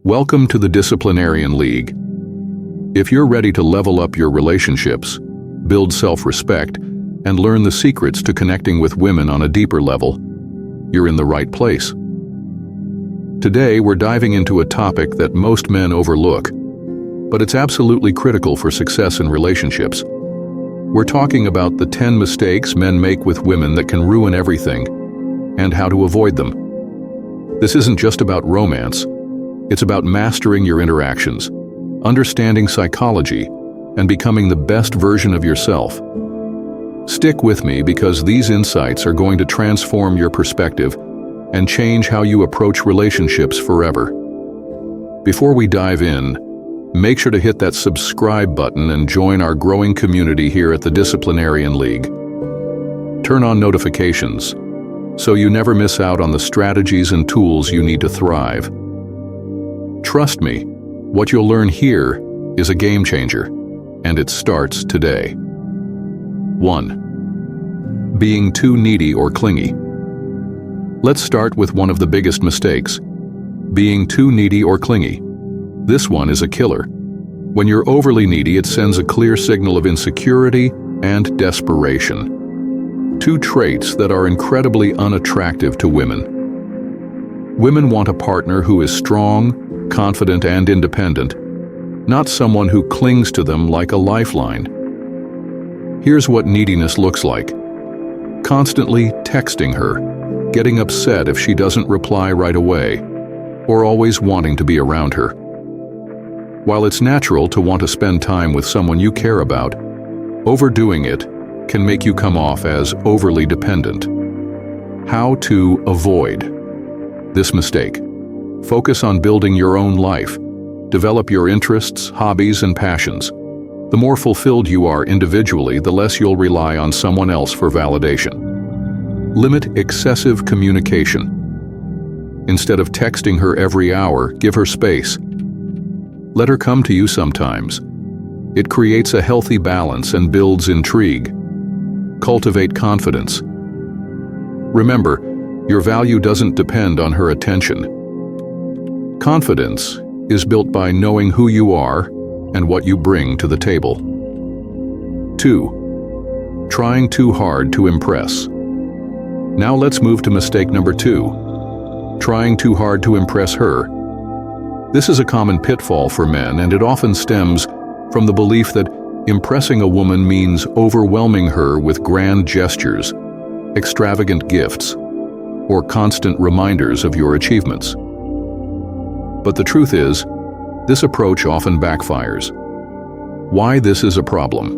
Welcome to the Disciplinarian League. If you're ready to level up your relationships, build self-respect, and learn the secrets to connecting with women on a deeper level, you're in the right place. Today, we're diving into a topic that most men overlook, but it's absolutely critical for success in relationships. We're talking about the 10 mistakes men make with women that can ruin everything, and how to avoid them. This isn't just about romance. It's about mastering your interactions, understanding psychology, and becoming the best version of yourself. Stick with me because these insights are going to transform your perspective and change how you approach relationships forever. Before we dive in, make sure to hit that subscribe button and join our growing community here at the Disciplinarian League. Turn on notifications so you never miss out on the strategies and tools you need to thrive. Trust me, what you'll learn here is a game changer, and it starts today. 1. Being too needy or clingy. Let's start with one of the biggest mistakes: being too needy or clingy. This one is a killer. When you're overly needy, it sends a clear signal of insecurity and desperation. Two traits that are incredibly unattractive to women. Women want a partner who is strong, confident, and independent, not someone who clings to them like a lifeline. Here's what neediness looks like: constantly texting her, getting upset if she doesn't reply right away, or always wanting to be around her. While it's natural to want to spend time with someone you care about, overdoing it can make you come off as overly dependent. How to avoid this mistake? Focus on building your own life. Develop your interests, hobbies, and passions. The more fulfilled you are individually, the less you'll rely on someone else for validation. Limit excessive communication. Instead of texting her every hour, give her space. Let her come to you sometimes. It creates a healthy balance and builds intrigue. Cultivate confidence. Remember, your value doesn't depend on her attention. Confidence is built by knowing who you are and what you bring to the table. 2. Trying too hard to impress. Now let's move to mistake number 2. Trying too hard to impress her. This is a common pitfall for men, and it often stems from the belief that impressing a woman means overwhelming her with grand gestures, extravagant gifts, or constant reminders of your achievements. But the truth is, this approach often backfires. Why this is a problem?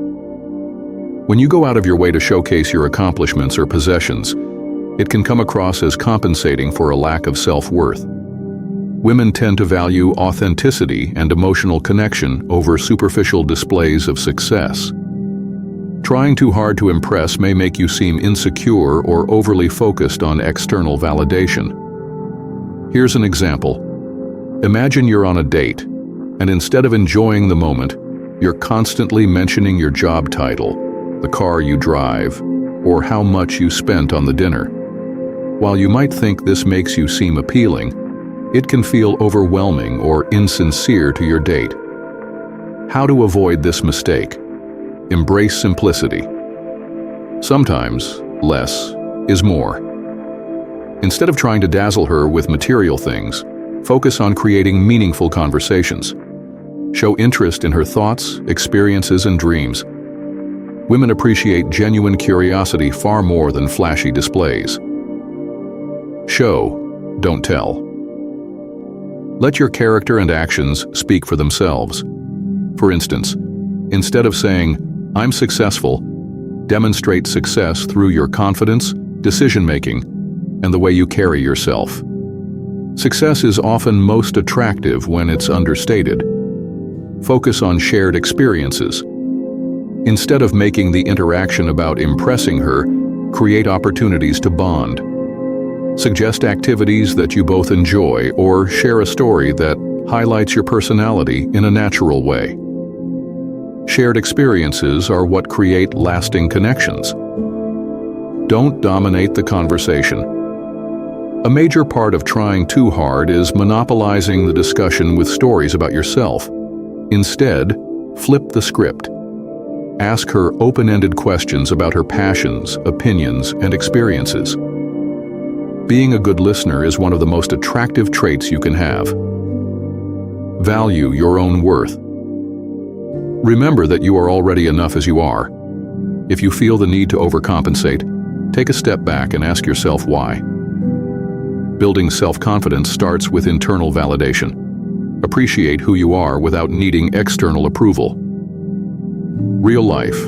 When you go out of your way to showcase your accomplishments or possessions, it can come across as compensating for a lack of self-worth. Women tend to value authenticity and emotional connection over superficial displays of success. Trying too hard to impress may make you seem insecure or overly focused on external validation. Here's an example. Imagine you're on a date, and instead of enjoying the moment, you're constantly mentioning your job title, the car you drive, or how much you spent on the dinner. While you might think this makes you seem appealing, it can feel overwhelming or insincere to your date. How to avoid this mistake? Embrace simplicity. Sometimes, less is more. Instead of trying to dazzle her with material things, focus on creating meaningful conversations. Show interest in her thoughts, experiences, and dreams. Women appreciate genuine curiosity far more than flashy displays. Show, don't tell. Let your character and actions speak for themselves. For instance, instead of saying, "I'm successful," demonstrate success through your confidence, decision-making, and the way you carry yourself. Success is often most attractive when it's understated. Focus on shared experiences. Instead of making the interaction about impressing her, create opportunities to bond. Suggest activities that you both enjoy, or share a story that highlights your personality in a natural way. Shared experiences are what create lasting connections. Don't dominate the conversation. A major part of trying too hard is monopolizing the discussion with stories about yourself. Instead, flip the script. Ask her open-ended questions about her passions, opinions, and experiences. Being a good listener is one of the most attractive traits you can have. Value your own worth. Remember that you are already enough as you are. If you feel the need to overcompensate, take a step back and ask yourself why. Building self-confidence starts with internal validation. Appreciate who you are without needing external approval. Real life.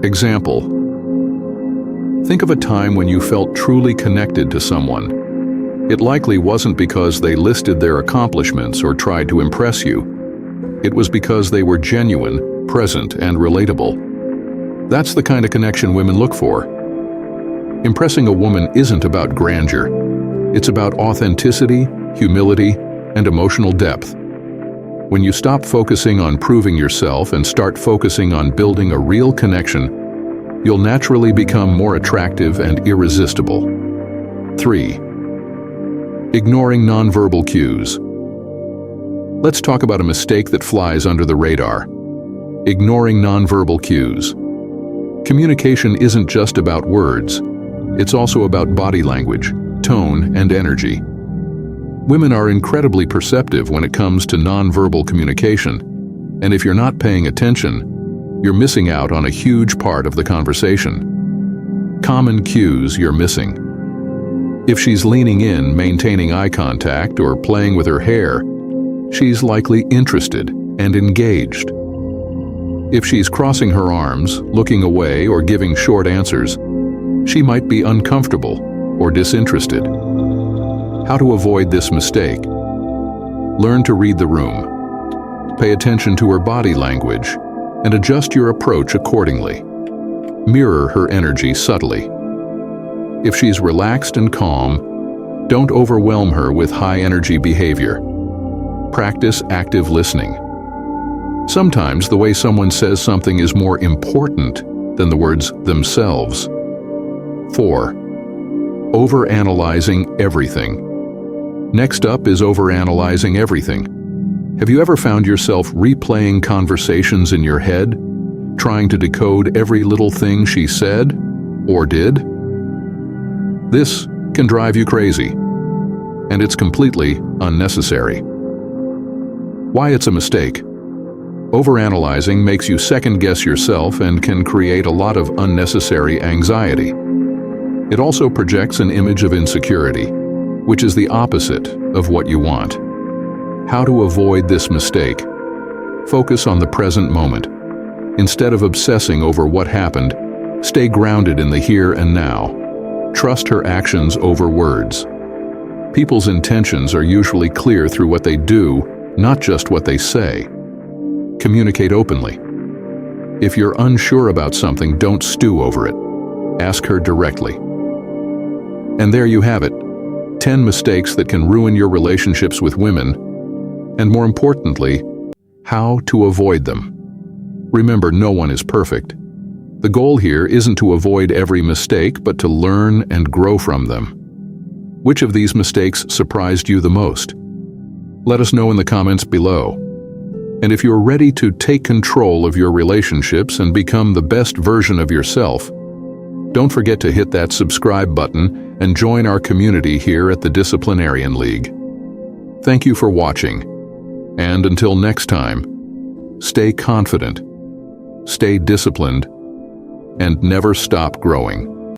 Example. Think of a time when you felt truly connected to someone. It likely wasn't because they listed their accomplishments or tried to impress you. It was because they were genuine, present, and relatable. That's the kind of connection women look for. Impressing a woman isn't about grandeur. It's about authenticity, humility, and emotional depth. When you stop focusing on proving yourself and start focusing on building a real connection, you'll naturally become more attractive and irresistible. 3. Ignoring nonverbal cues. Let's talk about a mistake that flies under the radar. Ignoring nonverbal cues. Communication isn't just about words. It's also about body language, tone, and energy. Women are incredibly perceptive when it comes to nonverbal communication, and if you're not paying attention, you're missing out on a huge part of the conversation. Common cues you're missing. If she's leaning in, maintaining eye contact, or playing with her hair, she's likely interested and engaged. If she's crossing her arms, looking away, or giving short answers, she might be uncomfortable or disinterested. How to avoid this mistake? Learn to read the room. Pay attention to her body language and adjust your approach accordingly. Mirror her energy subtly. If she's relaxed and calm, don't overwhelm her with high-energy behavior. Practice active listening. Sometimes the way someone says something is more important than the words themselves. 4. Overanalyzing everything. Next up is overanalyzing everything. Have you ever found yourself replaying conversations in your head, trying to decode every little thing she said or did? This can drive you crazy, and it's completely unnecessary. Why it's a mistake? Overanalyzing makes you second-guess yourself and can create a lot of unnecessary anxiety. It also projects an image of insecurity, which is the opposite of what you want. How to avoid this mistake? Focus on the present moment. Instead of obsessing over what happened, stay grounded in the here and now. Trust her actions over words. People's intentions are usually clear through what they do, not just what they say. Communicate openly. If you're unsure about something, don't stew over it. Ask her directly. And there you have it. 10 mistakes that can ruin your relationships with women, and more importantly, how to avoid them. Remember, no one is perfect. The goal here isn't to avoid every mistake, but to learn and grow from them. Which of these mistakes surprised you the most? Let us know in the comments below. And if you're ready to take control of your relationships and become the best version of yourself, don't forget to hit that subscribe button and join our community here at the Disciplinarian League. Thank you for watching, and until next time, stay confident, stay disciplined, and never stop growing.